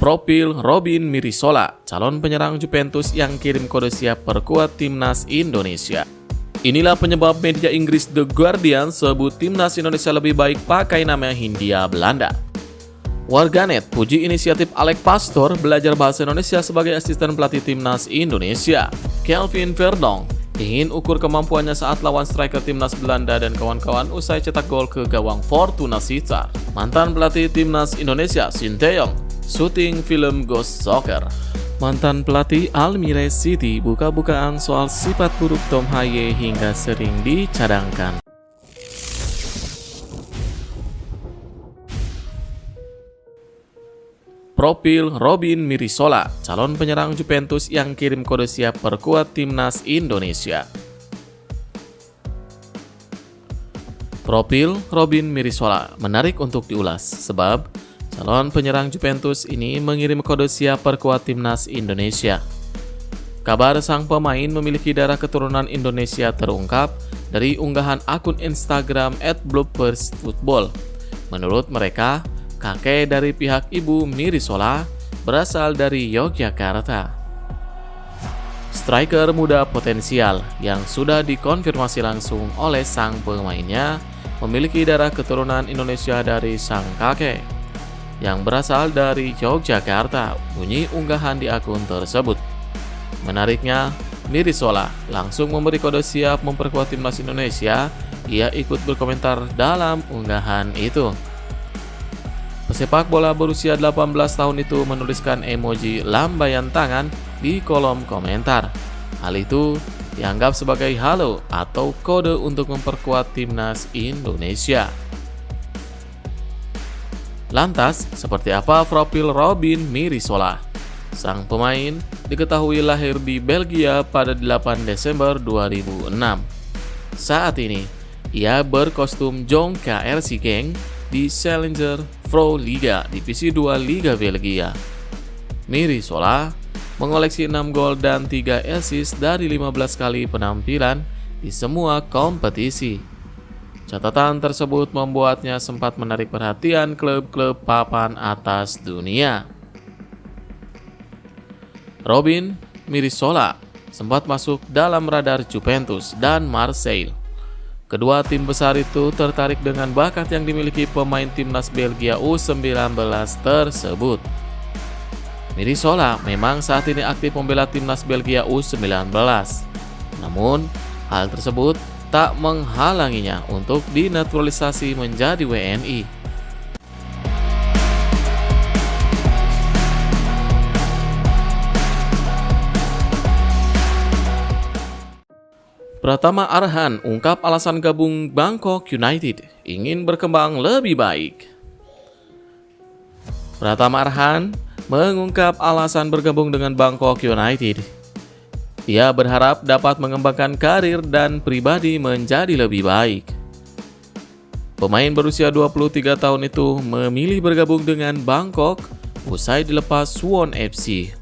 Profil Robin Mirisola, calon penyerang Juventus yang kirim kode siap perkuat timnas Indonesia. Inilah penyebab media Inggris The Guardian sebut timnas Indonesia lebih baik pakai nama Hindia Belanda. Warganet puji inisiatif Alex Pastor belajar bahasa Indonesia sebagai asisten pelatih timnas Indonesia. Kelvin Verdonk ingin ukur kemampuannya saat lawan striker timnas Belanda dan kawan-kawan usai cetak gol ke gawang Fortuna Sittard. Mantan pelatih timnas Indonesia Sinteyong syuting film Ghost Soccer. Mantan pelatih Almere City buka-bukaan soal sifat buruk Tom Haye hingga sering dicadangkan. Profil Robin Mirisola, calon penyerang Juventus yang kirim kode siap perkuat timnas Indonesia. Profil Robin Mirisola menarik untuk diulas sebab calon penyerang Juventus ini mengirim kode siap perkuat timnas Indonesia. Kabar sang pemain memiliki darah keturunan Indonesia terungkap dari unggahan akun Instagram @bloopersfootball. Menurut mereka, kakek dari pihak ibu Mirisola berasal dari Yogyakarta. Striker muda potensial yang sudah dikonfirmasi langsung oleh sang pemainnya memiliki darah keturunan Indonesia dari sang kakek yang berasal dari Yogyakarta, bunyi unggahan di akun tersebut. Menariknya, Mirisola langsung memberi kode siap memperkuat timnas Indonesia. Ia ikut berkomentar dalam unggahan itu. Pesepak bola berusia 18 tahun itu menuliskan emoji lambaian tangan di kolom komentar. Hal itu dianggap sebagai halo atau kode untuk memperkuat timnas Indonesia. Lantas, seperti apa profil Robin Mirisola? Sang pemain diketahui lahir di Belgia pada 8 Desember 2006. Saat ini, ia berkostum Jong KRC Genk di Challenger Pro Liga Divisi 2 Liga Belgia. Mirisola mengoleksi 6 gol dan 3 assist dari 15 kali penampilan di semua kompetisi. Catatan tersebut membuatnya sempat menarik perhatian klub-klub papan atas dunia. Robin Mirisola sempat masuk dalam radar Juventus dan Marseille. Kedua tim besar itu tertarik dengan bakat yang dimiliki pemain timnas Belgia U19 tersebut. Mirisola memang saat ini aktif membela timnas Belgia U19. Namun, hal tersebut tak menghalanginya untuk dinaturalisasi menjadi WNI. Pratama Arhan ungkap alasan gabung Bangkok United, ingin berkembang lebih baik. Pratama Arhan mengungkap alasan bergabung dengan Bangkok United. Ia berharap dapat mengembangkan karir dan pribadi menjadi lebih baik. Pemain berusia 23 tahun itu memilih bergabung dengan Bangkok usai dilepas Suwon FC.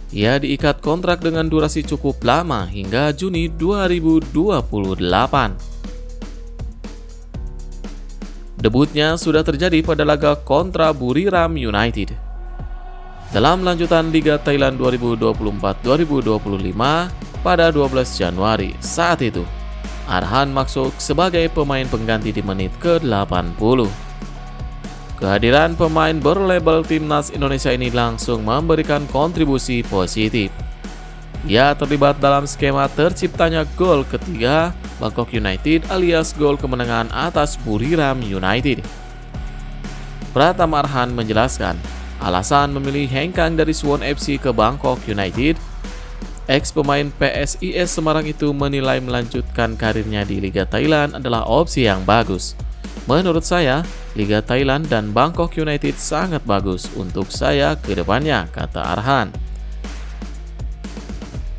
Ia diikat kontrak dengan durasi cukup lama hingga Juni 2028. Debutnya sudah terjadi pada laga kontra Buriram United. Dalam lanjutan Liga Thailand 2024-2025 pada 12 Januari, saat itu Arhan masuk sebagai pemain pengganti di menit ke-80. Kehadiran pemain berlabel timnas Indonesia ini langsung memberikan kontribusi positif. Ia terlibat dalam skema terciptanya gol ketiga Bangkok United alias gol kemenangan atas Buriram United. Pratama Arhan menjelaskan alasan memilih hengkang dari Suwon FC ke Bangkok United. Ex-pemain PSIS Semarang itu menilai melanjutkan karirnya di Liga Thailand adalah opsi yang bagus. Menurut saya, Liga Thailand dan Bangkok United sangat bagus untuk saya ke depannya, kata Arhan.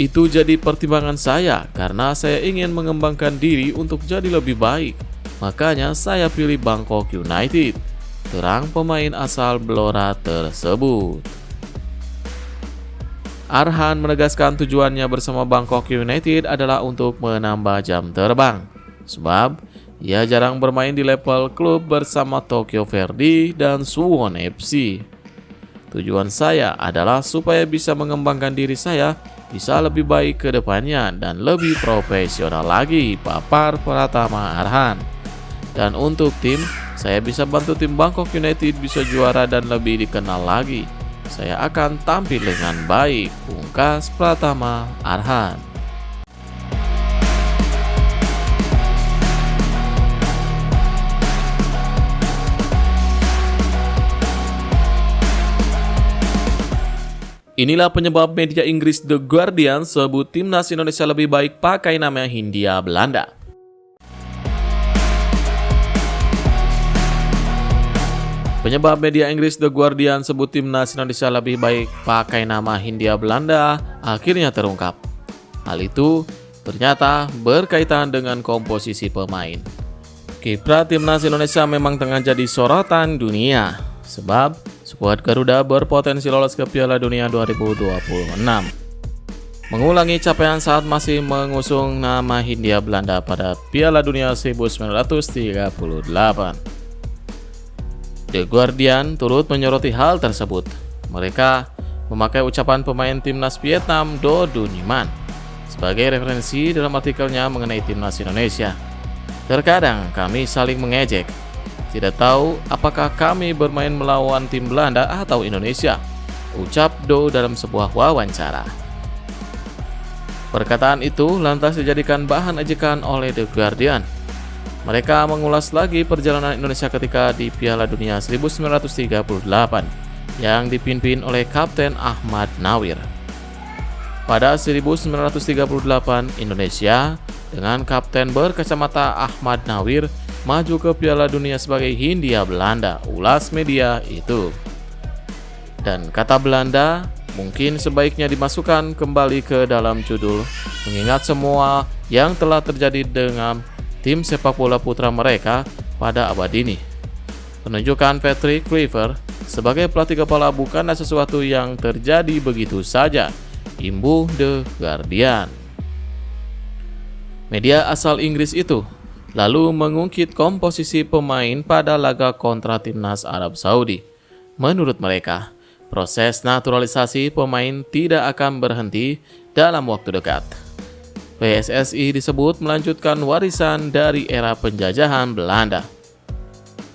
Itu jadi pertimbangan saya karena saya ingin mengembangkan diri untuk jadi lebih baik. Makanya saya pilih Bangkok United, terang pemain asal Blora tersebut. Arhan menegaskan tujuannya bersama Bangkok United adalah untuk menambah jam terbang, sebab ia jarang bermain di level klub bersama Tokyo Verdy dan Suwon FC. Tujuan saya adalah supaya bisa mengembangkan diri saya bisa lebih baik ke depannya dan lebih profesional lagi, papar Pratama Arhan. Dan untuk tim, saya bisa bantu tim Bangkok United bisa juara dan lebih dikenal lagi. Saya akan tampil dengan baik, pungkas Pratama Arhan. Inilah penyebab media Inggris The Guardian sebut timnas Indonesia lebih baik pakai nama Hindia Belanda. Penyebab media Inggris The Guardian sebut timnas Indonesia lebih baik pakai nama Hindia Belanda akhirnya terungkap. Hal itu ternyata berkaitan dengan komposisi pemain. Kiprah timnas Indonesia memang tengah jadi sorotan dunia, sebab skuad Garuda berpotensi lolos ke Piala Dunia 2026. Mengulangi capaian saat masih mengusung nama Hindia Belanda pada Piala Dunia 1938. The Guardian turut menyoroti hal tersebut. Mereka memakai ucapan pemain timnas Vietnam Do Dun Nhi sebagai referensi dalam artikelnya mengenai timnas Indonesia. Terkadang kami saling mengejek. Tidak tahu apakah kami bermain melawan tim Belanda atau Indonesia, ucap Do dalam sebuah wawancara. Perkataan itu lantas dijadikan bahan ejekan oleh The Guardian. Mereka mengulas lagi perjalanan Indonesia ketika di Piala Dunia 1938 yang dipimpin oleh Kapten Ahmad Nawir. Pada 1938, Indonesia dengan kapten berkacamata Ahmad Nawir maju ke Piala Dunia sebagai Hindia Belanda, ulas media itu. Dan kata Belanda mungkin sebaiknya dimasukkan kembali ke dalam judul, mengingat semua yang telah terjadi dengan tim sepak bola putra mereka pada abad ini. Penunjukan Patrick Kluivert sebagai pelatih kepala bukanlah sesuatu yang terjadi begitu saja, imbuh The Guardian. Media asal Inggris itu lalu mengungkit komposisi pemain pada laga kontra timnas Arab Saudi. Menurut mereka, proses naturalisasi pemain tidak akan berhenti dalam waktu dekat. PSSI disebut melanjutkan warisan dari era penjajahan Belanda.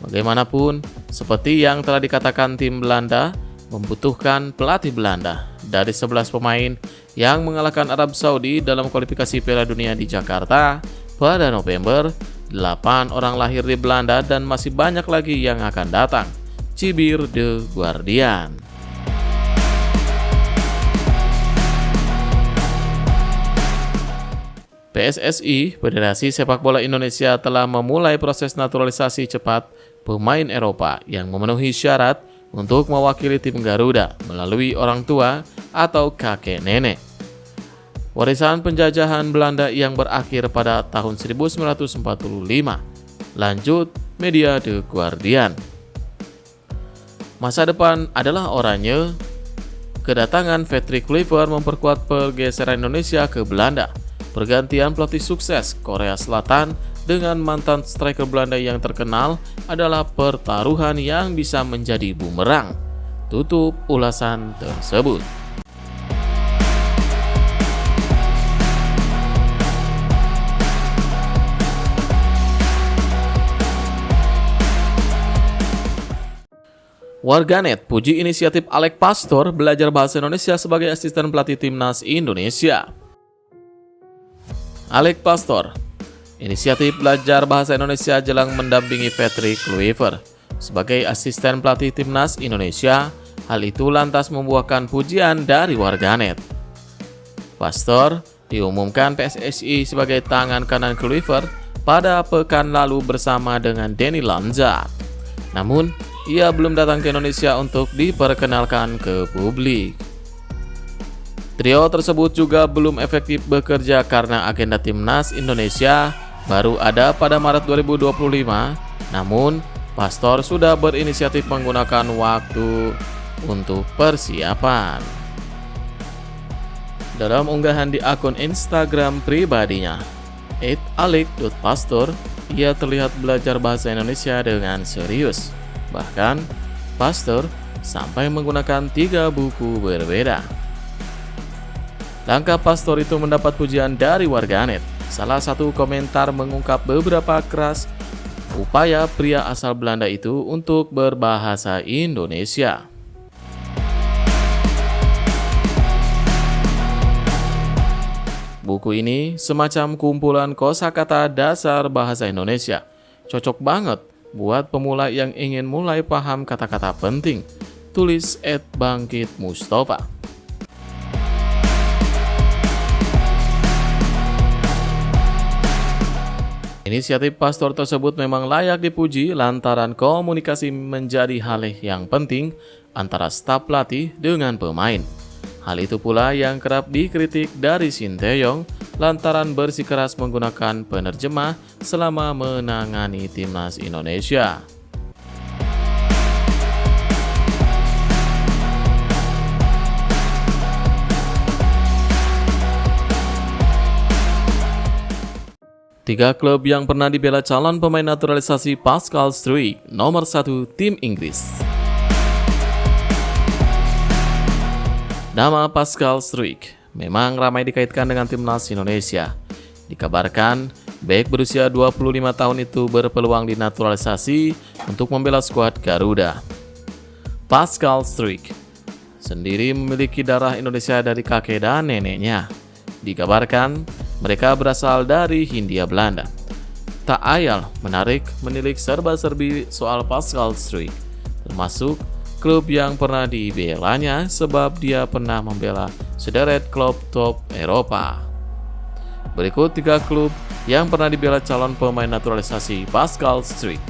Bagaimanapun, seperti yang telah dikatakan, tim Belanda membutuhkan pelatih Belanda. Dari 11 pemain yang mengalahkan Arab Saudi dalam kualifikasi Piala Dunia di Jakarta pada November, 8 orang lahir di Belanda dan masih banyak lagi yang akan datang, cibir The Guardian. PSSI, Federasi Sepak Bola Indonesia, telah memulai proses naturalisasi cepat pemain Eropa yang memenuhi syarat untuk mewakili tim Garuda melalui orang tua atau kakek nenek. Warisan penjajahan Belanda yang berakhir pada tahun 1945. Lanjut media The Guardian. Masa depan adalah oranye. Kedatangan Patrick Kluivert memperkuat pergeseran Indonesia ke Belanda. Pergantian pelatih sukses Korea Selatan dengan mantan striker Belanda yang terkenal adalah pertaruhan yang bisa menjadi bumerang. Tutup ulasan tersebut. Warganet puji inisiatif Alex Pastor belajar bahasa Indonesia sebagai asisten pelatih timnas Indonesia. Alex Pastor, inisiatif belajar bahasa Indonesia jelang mendampingi Patrick Kluivert sebagai asisten pelatih timnas Indonesia. Hal itu lantas membuahkan pujian dari warganet. Pastor diumumkan PSSI sebagai tangan kanan Kluivert pada pekan lalu bersama dengan Denny Lanza. Namun, ia belum datang ke Indonesia untuk diperkenalkan ke publik. Trio tersebut juga belum efektif bekerja karena agenda timnas Indonesia baru ada pada Maret 2025. Namun, Pastor sudah berinisiatif menggunakan waktu untuk persiapan. Dalam unggahan di akun Instagram pribadinya, @alec.pastor, ia terlihat belajar bahasa Indonesia dengan serius. Bahkan, Pastor sampai menggunakan 3 buku berbeda. Langkah Pastor itu mendapat pujian dari warganet. Salah satu komentar mengungkap beberapa keras upaya pria asal Belanda itu untuk berbahasa Indonesia. Buku ini semacam kumpulan kosakata dasar bahasa Indonesia. Cocok banget buat pemula yang ingin mulai paham kata-kata penting. Tulis @Bangkit Mustafa. Inisiatif Pastor tersebut memang layak dipuji lantaran komunikasi menjadi hal yang penting antara staf pelatih dengan pemain. Hal itu pula yang kerap dikritik dari Sinteyong lantaran bersikeras menggunakan penerjemah selama menangani timnas Indonesia. Tiga klub yang pernah dibela calon pemain naturalisasi Pascal Struijk. Nomor 1, tim Inggris. Nama Pascal Struijk memang ramai dikaitkan dengan timnas Indonesia. Dikabarkan, bek berusia 25 tahun itu berpeluang dinaturalisasi untuk membela skuad Garuda. Pascal Struijk sendiri memiliki darah Indonesia dari kakek dan neneknya. Dikabarkan, mereka berasal dari Hindia Belanda. Tak ayal menilik serba-serbi soal Pascal Struijk, termasuk klub yang pernah dibelanya sebab dia pernah membela sederet klub top Eropa. Berikut 3 klub yang pernah dibela calon pemain naturalisasi Pascal Struijk.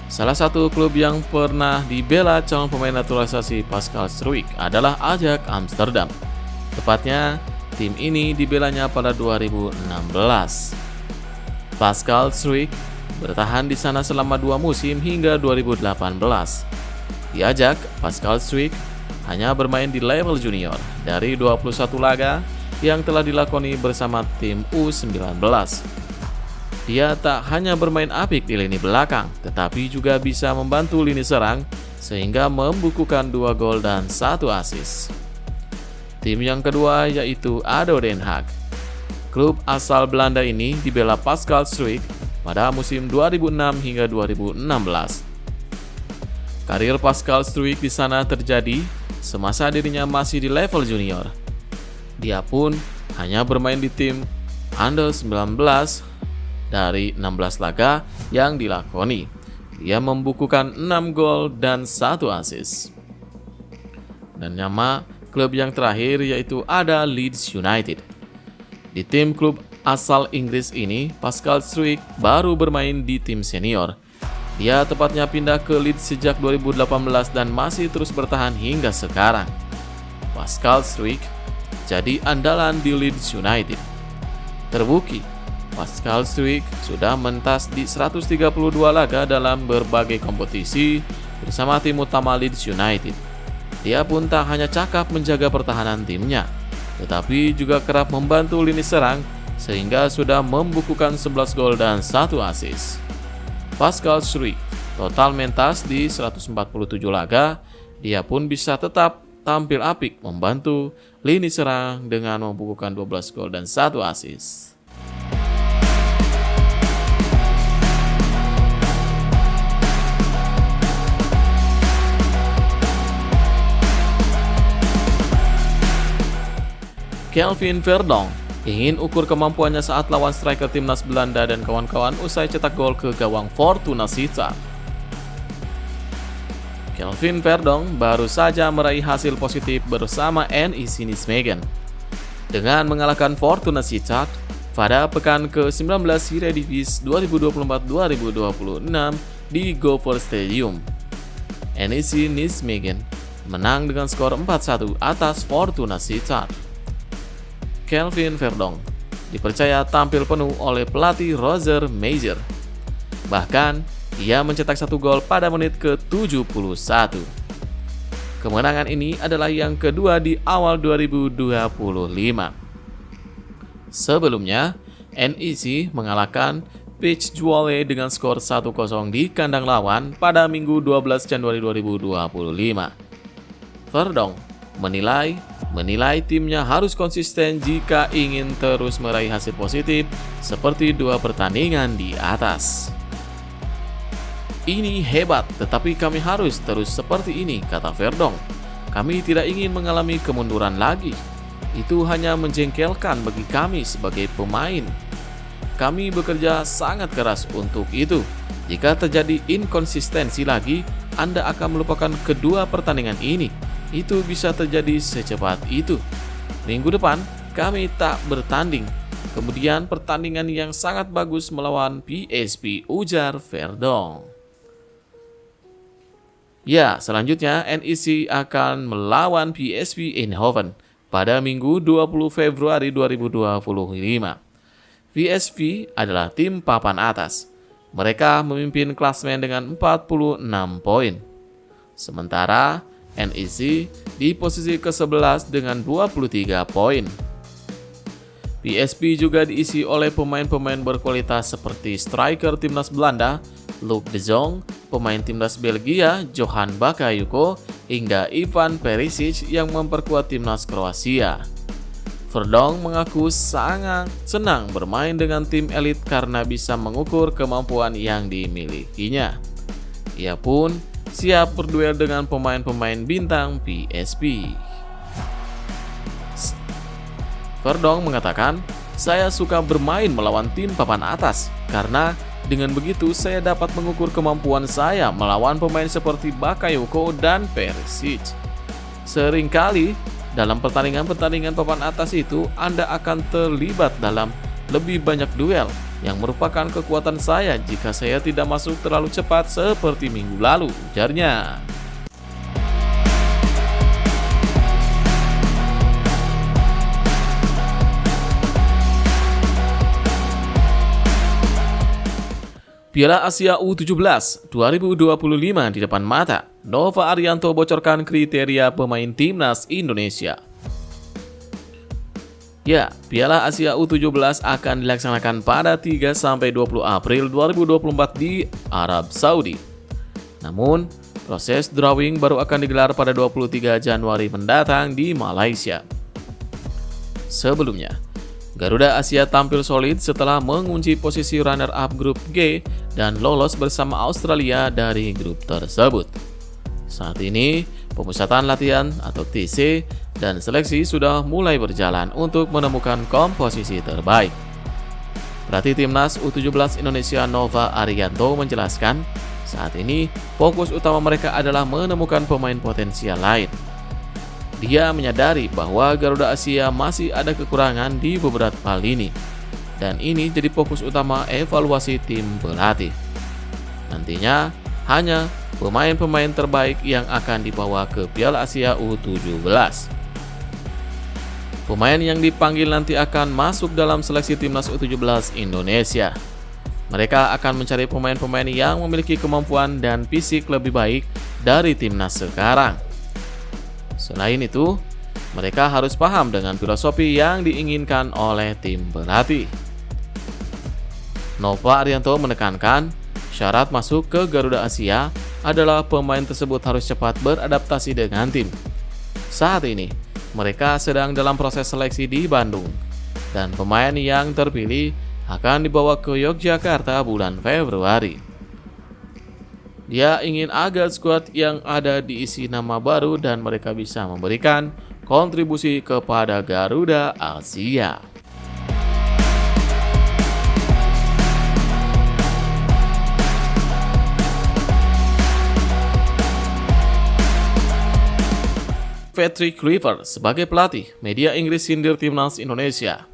Salah satu klub yang pernah dibela calon pemain naturalisasi Pascal Struijk adalah Ajax Amsterdam. Tepatnya, tim ini dibelanya pada 2016. Pascal Struijk bertahan di sana selama 2 musim hingga 2018. Di Ajax, Pascal Struijk hanya bermain di level junior dari 21 laga yang telah dilakoni bersama tim U19. Dia tak hanya bermain apik di lini belakang, tetapi juga bisa membantu lini serang sehingga membukukan 2 gol dan 1 assist. Tim yang kedua yaitu ADO Den Haag. Klub asal Belanda ini dibela Pascal Struijk pada musim 2006 hingga 2016. Karir Pascal Struijk di sana terjadi semasa dirinya masih di level junior. Dia pun hanya bermain di tim Under 19 dari 16 laga yang dilakoni. Dia membukukan 6 gol dan 1 assist. Dan nama klub yang terakhir yaitu ada Leeds United. Di tim klub asal Inggris ini, Pascal Struijk baru bermain di tim senior. Dia tepatnya pindah ke Leeds sejak 2018 dan masih terus bertahan hingga sekarang. Pascal Struijk jadi andalan di Leeds United. Terbukti, Pascal Struijk sudah mentas di 132 laga dalam berbagai kompetisi bersama tim utama Leeds United. Dia pun tak hanya cakap menjaga pertahanan timnya, tetapi juga kerap membantu lini serang sehingga sudah membukukan 11 gol dan 1 assist. Pascal Struijk total mentas di 147 laga, dia pun bisa tetap tampil apik membantu lini serang dengan membukukan 12 gol dan 1 assist. Kelvin Verdonk ingin ukur kemampuannya saat lawan striker timnas Belanda dan kawan-kawan usai cetak gol ke gawang Fortuna Sittard. Kelvin Verdonk baru saja meraih hasil positif bersama NEC Nijmegen dengan mengalahkan Fortuna Sittard pada pekan ke-19 Eredivisie 2024-2026 di Gopher Stadium. NEC Nijmegen menang dengan skor 4-1 atas Fortuna Sittard. Kelvin Verdonk dipercaya tampil penuh oleh pelatih Roger Meijer. Bahkan, ia mencetak 1 gol pada menit ke-71. Kemenangan ini adalah yang kedua di awal 2025. Sebelumnya, NEC mengalahkan Beach Zwolle dengan skor 1-0 di kandang lawan pada Minggu 12 Januari 2025. Verdong menilai timnya harus konsisten jika ingin terus meraih hasil positif seperti 2 pertandingan di atas. Ini hebat, tetapi kami harus terus seperti ini, kata Verdong. Kami tidak ingin mengalami kemunduran lagi. Itu hanya menjengkelkan bagi kami sebagai pemain. Kami bekerja sangat keras untuk itu. Jika terjadi inkonsistensi lagi, Anda akan melupakan kedua pertandingan ini. Itu bisa terjadi secepat itu. Minggu depan, kami tak bertanding. Kemudian pertandingan yang sangat bagus melawan PSV, ujar Verdong. Ya, selanjutnya NEC akan melawan PSV Eindhoven pada Minggu 20 Februari 2025. PSV adalah tim papan atas. Mereka memimpin klasemen dengan 46 poin. Sementara NEC di posisi ke-11 dengan 23 poin. PSV juga diisi oleh pemain-pemain berkualitas seperti striker timnas Belanda, Luc de Jong, pemain timnas Belgia, Johan Bakayoko, hingga Ivan Perisic yang memperkuat timnas Kroasia. Verdong mengaku sangat senang bermain dengan tim elit karena bisa mengukur kemampuan yang dimilikinya. Ia pun siap berduel dengan pemain-pemain bintang PSV. Verdong mengatakan, "Saya suka bermain melawan tim papan atas karena dengan begitu saya dapat mengukur kemampuan saya melawan pemain seperti Bakayoko dan Perisic. Seringkali dalam pertandingan-pertandingan papan atas itu Anda akan terlibat dalam lebih banyak duel yang merupakan kekuatan saya jika saya tidak masuk terlalu cepat seperti minggu lalu," ujarnya. Piala Asia U17 2025 di depan mata. Nova Arianto bocorkan kriteria pemain timnas Indonesia. Ya, Piala Asia U17 akan dilaksanakan pada 3-20 April 2024 di Arab Saudi. Namun, proses drawing baru akan digelar pada 23 Januari mendatang di Malaysia. Sebelumnya, Garuda Asia tampil solid setelah mengunci posisi runner-up grup G dan lolos bersama Australia dari grup tersebut. Saat ini, pemusatan latihan atau TC dan seleksi sudah mulai berjalan untuk menemukan komposisi terbaik. Pelatih Timnas U17 Indonesia Nova Arianto menjelaskan, saat ini fokus utama mereka adalah menemukan pemain potensial lain. Dia menyadari bahwa Garuda Asia masih ada kekurangan di beberapa lini, dan ini jadi fokus utama evaluasi tim pelatih. Nantinya hanya pemain-pemain terbaik yang akan dibawa ke Piala Asia U17. Pemain yang dipanggil nanti akan masuk dalam seleksi Timnas U17 Indonesia. Mereka akan mencari pemain-pemain yang memiliki kemampuan dan fisik lebih baik dari timnas sekarang. Selain itu, mereka harus paham dengan filosofi yang diinginkan oleh tim pelatih. Nova Arianto menekankan, syarat masuk ke Garuda Asia adalah pemain tersebut harus cepat beradaptasi dengan tim. Saat ini, mereka sedang dalam proses seleksi di Bandung, dan pemain yang terpilih akan dibawa ke Yogyakarta bulan Februari. Dia ingin agar skuad yang ada diisi nama baru dan mereka bisa memberikan kontribusi kepada Garuda Asia. Patrick Kluivert sebagai pelatih, media Inggris sindir Timnas Indonesia.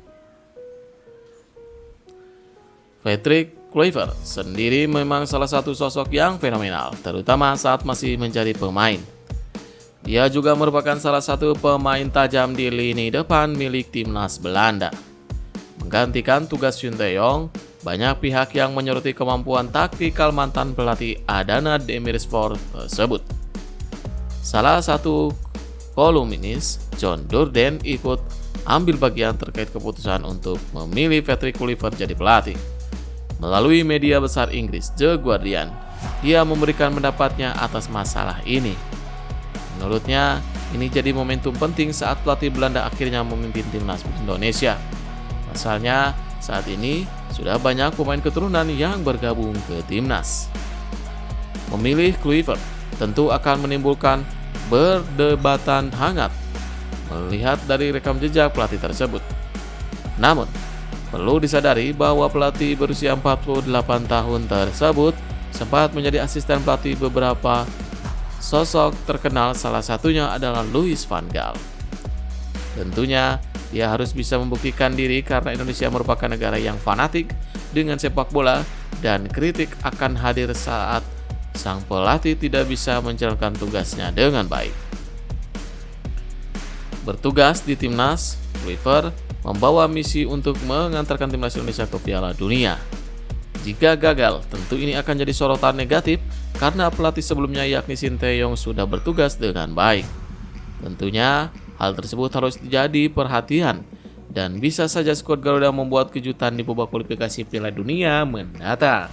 Patrick Kluivert sendiri memang salah satu sosok yang fenomenal, terutama saat masih menjadi pemain. Dia juga merupakan salah satu pemain tajam di lini depan milik timnas Belanda. Menggantikan tugas Shin Tae-yong, banyak pihak yang menyoroti kemampuan taktikal mantan pelatih Adana Demirspor tersebut. Salah satu kolumnis, John Durden, ikut ambil bagian terkait keputusan untuk memilih Patrick Kluivert jadi pelatih. Melalui media besar Inggris The Guardian, dia memberikan pendapatnya atas masalah ini. Menurutnya, ini jadi momentum penting saat pelatih Belanda akhirnya memimpin timnas Indonesia. Pasalnya, saat ini sudah banyak pemain keturunan yang bergabung ke timnas. Memilih Kluivert tentu akan menimbulkan perdebatan hangat melihat dari rekam jejak pelatih tersebut. Namun, perlu disadari bahwa pelatih berusia 48 tahun tersebut sempat menjadi asisten pelatih beberapa sosok terkenal, salah satunya adalah Louis van Gaal. Tentunya, dia harus bisa membuktikan diri karena Indonesia merupakan negara yang fanatik dengan sepak bola dan kritik akan hadir saat sang pelatih tidak bisa menjalankan tugasnya dengan baik. Bertugas di timnas, Kluivert membawa misi untuk mengantarkan timnas Indonesia ke Piala Dunia. Jika gagal, tentu ini akan jadi sorotan negatif karena pelatih sebelumnya yakni Sinteyong sudah bertugas dengan baik. Tentunya, hal tersebut harus jadi perhatian dan bisa saja skuad Garuda membuat kejutan di babak kualifikasi Piala Dunia mendatang.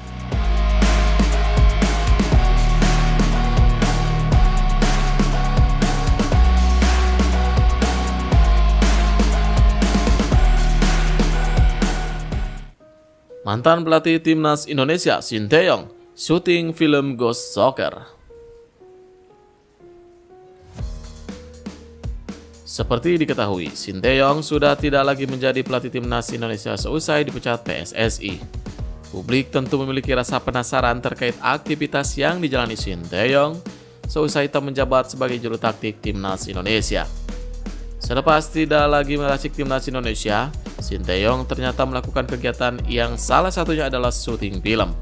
Mantan pelatih timnas Indonesia Sinteyong syuting film Ghost Soccer. Seperti diketahui, Sinteyong sudah tidak lagi menjadi pelatih timnas Indonesia seusai dipecat PSSI. Publik tentu memiliki rasa penasaran terkait aktivitas yang dijalani Sinteyong seusai tak menjabat sebagai juru taktik timnas Indonesia. Selepas tidak lagi meracik timnas Indonesia, Sinteyong ternyata melakukan kegiatan yang salah satunya adalah syuting film.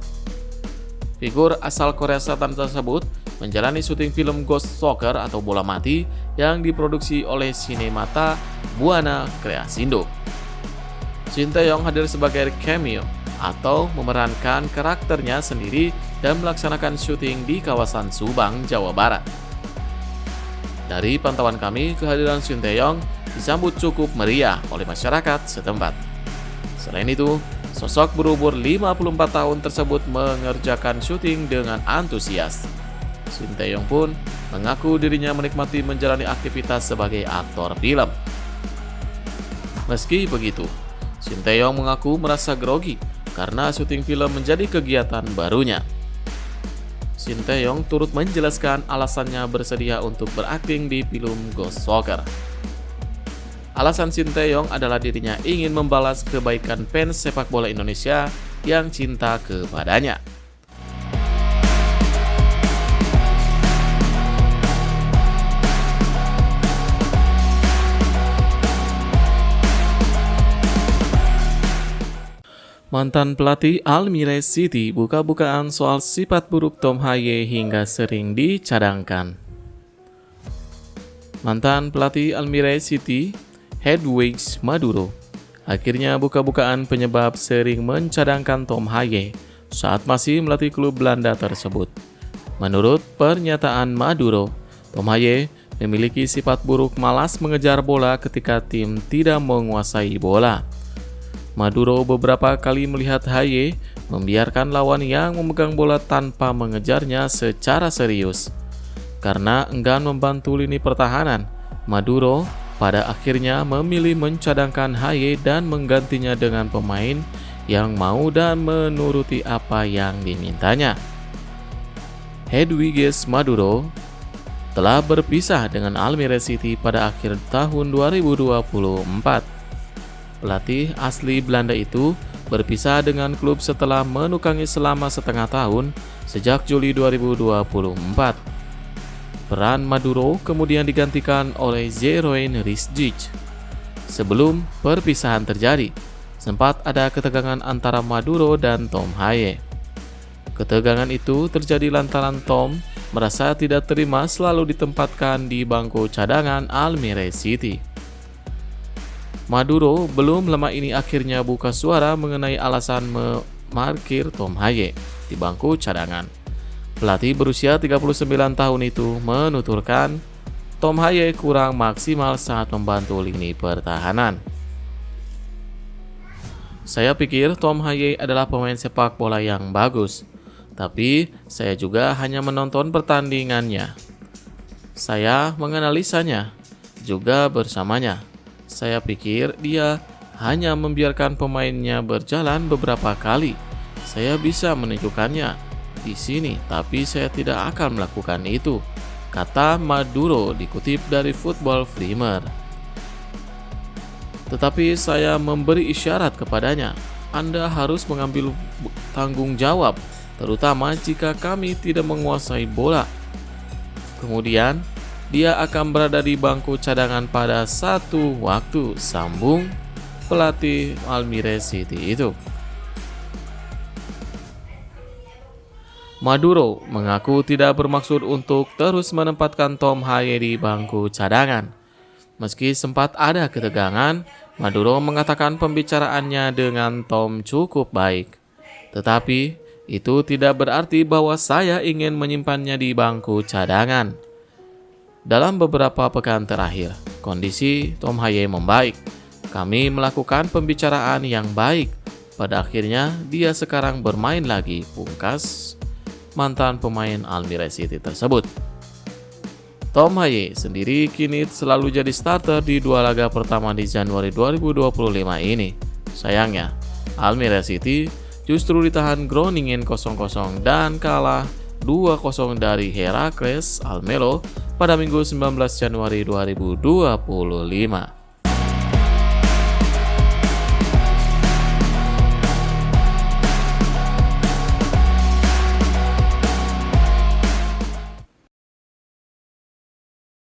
Figur asal Korea Selatan tersebut menjalani syuting film Ghost Soccer atau bola mati yang diproduksi oleh Sinemata Buana Creasindo. Sinteyong hadir sebagai cameo atau memerankan karakternya sendiri dan melaksanakan syuting di kawasan Subang, Jawa Barat. Dari pantauan kami, kehadiran Sinteyong disambut cukup meriah oleh masyarakat setempat. Selain itu, sosok berumur 54 tahun tersebut mengerjakan syuting dengan antusias. Sinteyong pun mengaku dirinya menikmati menjalani aktivitas sebagai aktor film. Meski begitu, Sinteyong mengaku merasa grogi karena syuting film menjadi kegiatan barunya. Sinteyong turut menjelaskan alasannya bersedia untuk berakting di film Ghost Soccer. Alasan Sinteyong adalah dirinya ingin membalas kebaikan fans sepak bola Indonesia yang cinta kepadanya. Mantan pelatih Almere City buka-bukaan soal sifat buruk Tom Haye hingga sering dicadangkan. Mantan pelatih Almere City, Hedwigs Maduro, akhirnya buka-bukaan penyebab sering mencadangkan Tom Haye saat masih melatih klub Belanda tersebut. Menurut pernyataan Maduro, Tom Haye memiliki sifat buruk malas mengejar bola ketika tim tidak menguasai bola. Maduro beberapa kali melihat Haye membiarkan lawan yang memegang bola tanpa mengejarnya secara serius. Karena enggan membantu lini pertahanan, Maduro pada akhirnya memilih mencadangkan Haye dan menggantinya dengan pemain yang mau dan menuruti apa yang dimintanya. Hedwiges Maduro telah berpisah dengan Almere City pada akhir tahun 2024. Pelatih asli Belanda itu berpisah dengan klub setelah menukangi selama setengah tahun sejak Juli 2024. Peran Maduro kemudian digantikan oleh Jeroen Risdijk. Sebelum perpisahan terjadi, sempat ada ketegangan antara Maduro dan Tom Haye. Ketegangan itu terjadi lantaran Tom merasa tidak terima selalu ditempatkan di bangku cadangan Almere City. Maduro belum lama ini akhirnya buka suara mengenai alasan memarkir Tom Haye di bangku cadangan. Pelatih berusia 39 tahun itu menuturkan Tom Haye kurang maksimal saat membantu lini pertahanan. Saya pikir Tom Haye adalah pemain sepak bola yang bagus, tapi saya juga hanya menonton pertandingannya. Saya menganalisanya juga bersamanya. Saya pikir dia hanya membiarkan pemainnya berjalan beberapa kali. Saya bisa menunjukkannya di sini, tapi saya tidak akan melakukan itu, kata Maduro dikutip dari Football Framer. Tetapi saya memberi isyarat kepadanya, Anda harus mengambil tanggung jawab, terutama jika kami tidak menguasai bola. Kemudian, dia akan berada di bangku cadangan pada satu waktu, sambung pelatih Almere City itu. Maduro mengaku tidak bermaksud untuk terus menempatkan Tom Haye di bangku cadangan. Meski sempat ada ketegangan, Maduro mengatakan pembicaraannya dengan Tom cukup baik. Tetapi, itu tidak berarti bahwa saya ingin menyimpannya di bangku cadangan. Dalam beberapa pekan terakhir, kondisi Tom Haye membaik. Kami melakukan pembicaraan yang baik. Pada akhirnya, dia sekarang bermain lagi, pungkas mantan pemain Almere City tersebut. Tom Haye sendiri kini selalu jadi starter di 2 laga pertama di Januari 2025 ini. Sayangnya, Almere City justru ditahan Groningen 0-0 dan kalah 2-0 dari Heracles Almelo pada Minggu 19 Januari 2025.